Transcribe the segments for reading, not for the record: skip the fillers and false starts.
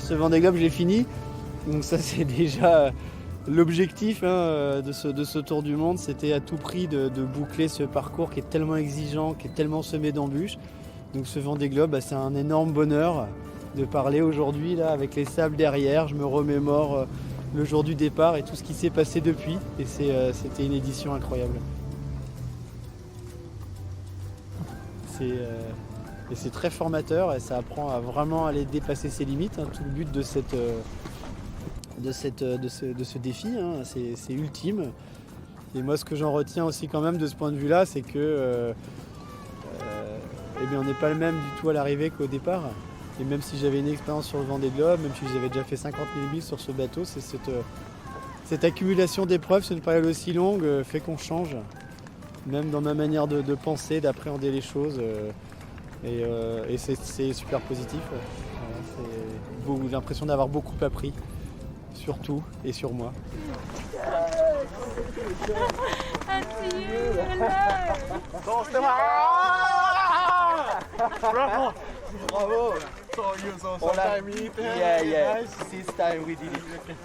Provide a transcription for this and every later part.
Ce Vendée Globe, je l'ai fini. Donc ça, c'est déjà l'objectif de ce tour du monde. C'était à tout prix de boucler ce parcours qui est tellement exigeant, qui est tellement semé d'embûches. Donc ce Vendée Globe, c'est un énorme bonheur de parler aujourd'hui là avec les sables derrière. Je me remémore le jour du départ et tout ce qui s'est passé depuis. Et c'était une édition incroyable. Et c'est très formateur et ça apprend à vraiment aller dépasser ses limites. Tout le but de ce défi, c'est ultime. Et moi, ce que j'en retiens aussi quand même de ce point de vue-là, c'est que on n'est pas le même du tout à l'arrivée qu'au départ. Et même si j'avais une expérience sur le Vendée Globe, même si j'avais déjà fait 50 000 milles sur ce bateau, c'est cette accumulation d'épreuves sur une période aussi longue fait qu'on change. Même dans ma manière de penser, d'appréhender les choses. Et c'est super positif. Voilà, j'ai l'impression d'avoir beaucoup appris, sur tout et sur moi. Bravo! Bravo! So you so sometime eat. Yeah. This time we did it.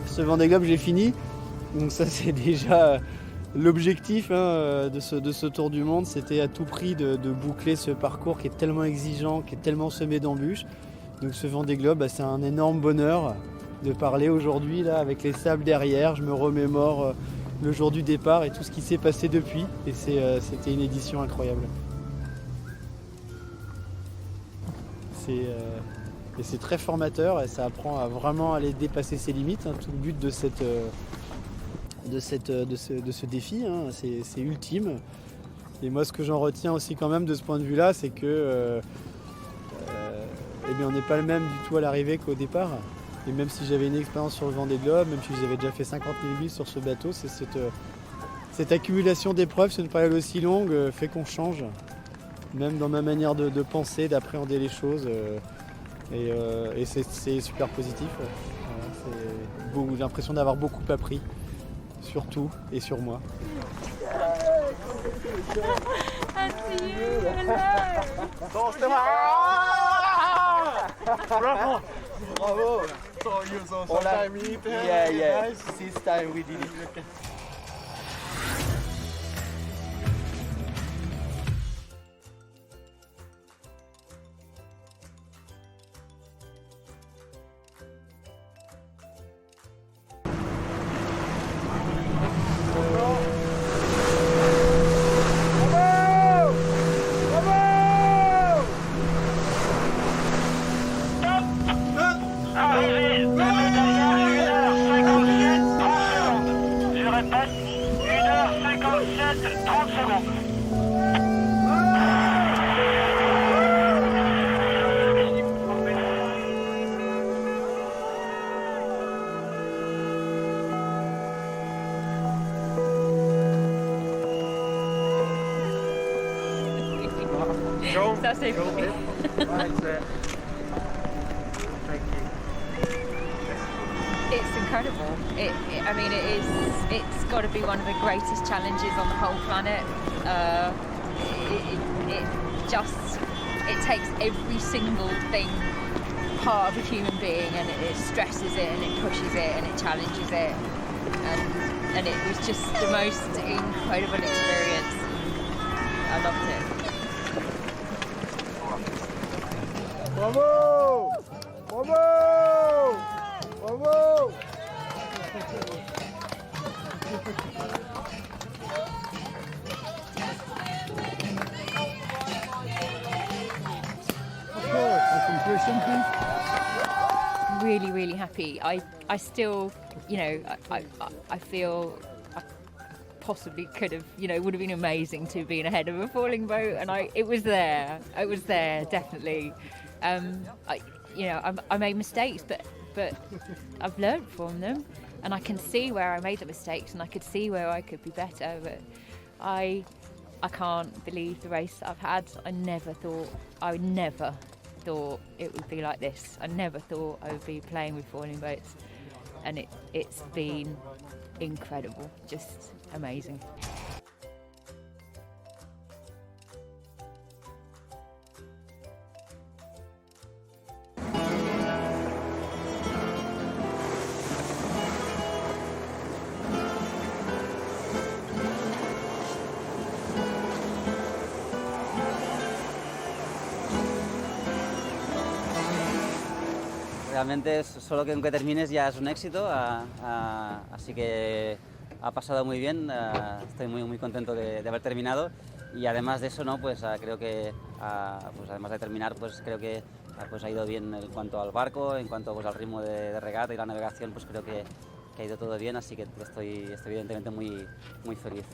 Ce Vendée Globe, je l'ai fini. Donc ça, c'est déjà l'objectif de ce tour du monde. C'était à tout prix de boucler ce parcours qui est tellement exigeant, qui est tellement semé d'embûches. Donc ce Vendée Globe, c'est un énorme bonheur de parler aujourd'hui là avec les sables derrière. Je me remémore le jour du départ et tout ce qui s'est passé depuis. Et c'était une édition incroyable. Et c'est très formateur et ça apprend à vraiment aller dépasser ses limites. Tout le but de ce défi, c'est ultime. Et moi, ce que j'en retiens aussi quand même de ce point de vue-là, c'est que on n'est pas le même du tout à l'arrivée qu'au départ. Et même si j'avais une expérience sur le Vendée Globe, même si j'avais déjà fait 50 000 milles sur ce bateau, c'est cette accumulation d'épreuves sur une période aussi longue fait qu'on change. Même dans ma manière de penser, d'appréhender les choses. Et c'est super positif. Voilà, j'ai l'impression d'avoir beaucoup appris, sur tout et sur moi. Bravo! Bravo! So you so sometime eat. Yeah. This time we did it. Arrivée de Médaillard, 1h57, 30 secondes. Je répète, 1h57, 30 secondes. Ça c'est cool. It's incredible. It's got to be one of the greatest challenges on the whole planet. It takes every single thing part of a human being, and it stresses it and it pushes it and it challenges it, and it was just the most incredible experience. I loved it. Bravo! Bravo! Bravo! Really, really happy. I still, I feel I possibly could have, would have been amazing to have been ahead of a falling boat, and it was there, definitely. I made mistakes, but I've learned from them, and I can see where I made the mistakes and I could see where I could be better, but I can't believe the race that I've had. I never thought it would be like this. I never thought I would be playing with falling boats, and it's been incredible, just amazing. Realmente solo que aunque termines ya es un éxito, así que ha pasado muy bien, estoy muy contento de haber terminado, y además de eso, ¿no? Pues creo que pues además de terminar, pues creo que pues ha ido bien en cuanto al barco, en cuanto pues al ritmo de regata y la navegación, pues creo que ha ido todo bien, así que estoy evidentemente muy feliz.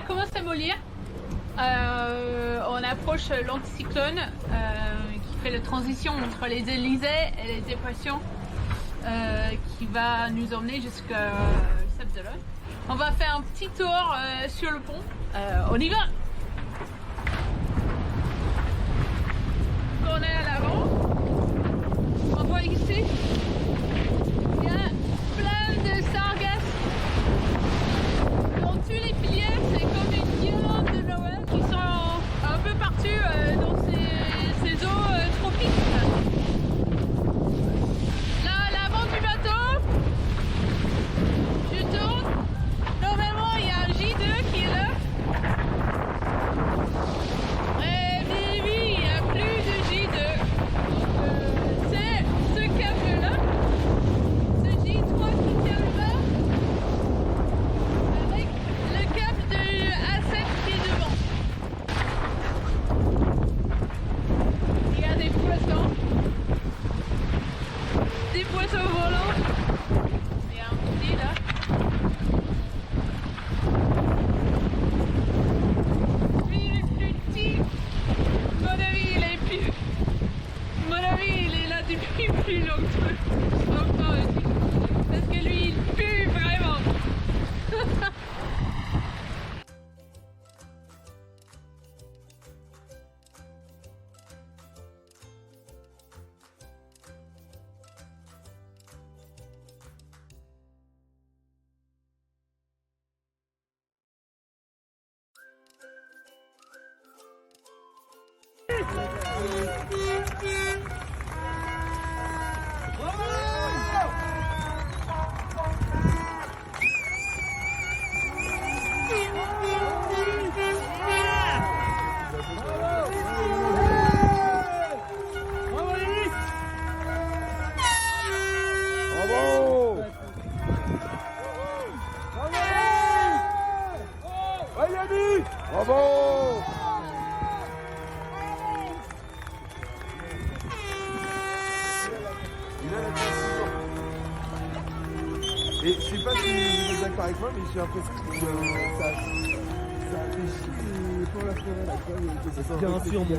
commence à mollir. On approche l'anticyclone qui fait la transition entre les Élysées et les dépressions qui va nous emmener jusqu'à Sabzalone. On va faire un petit tour sur le pont. On y va! On est à l'avant. On voit ici, il y a plein de sargasses. Dans tous les piliers, c'est comme une guirlande de Noël qui sont un peu partout dans ces eaux tropiques. Là, à l'avant du bateau, je tourne. Normalement, il y a un J2 qui est là. Et oui, il n'y a plus de J2. C'est ce câble-là, ce J3 qui tient là, avec le câble de A7 qui est devant. Il y a des poissons volants. Il y a un petit là. Lui, il est plus petit. Mon ami, il est plus. Mon ami, il est là depuis plus longtemps aussi. Parce que lui, il pue vraiment. Bravo! Ouais, Yannick! Bravo! Et je sais pas si vous êtes d'accord avec moi, mais j'ai l'impression que ça réfléchit pour la forêt. Bien sûr, mon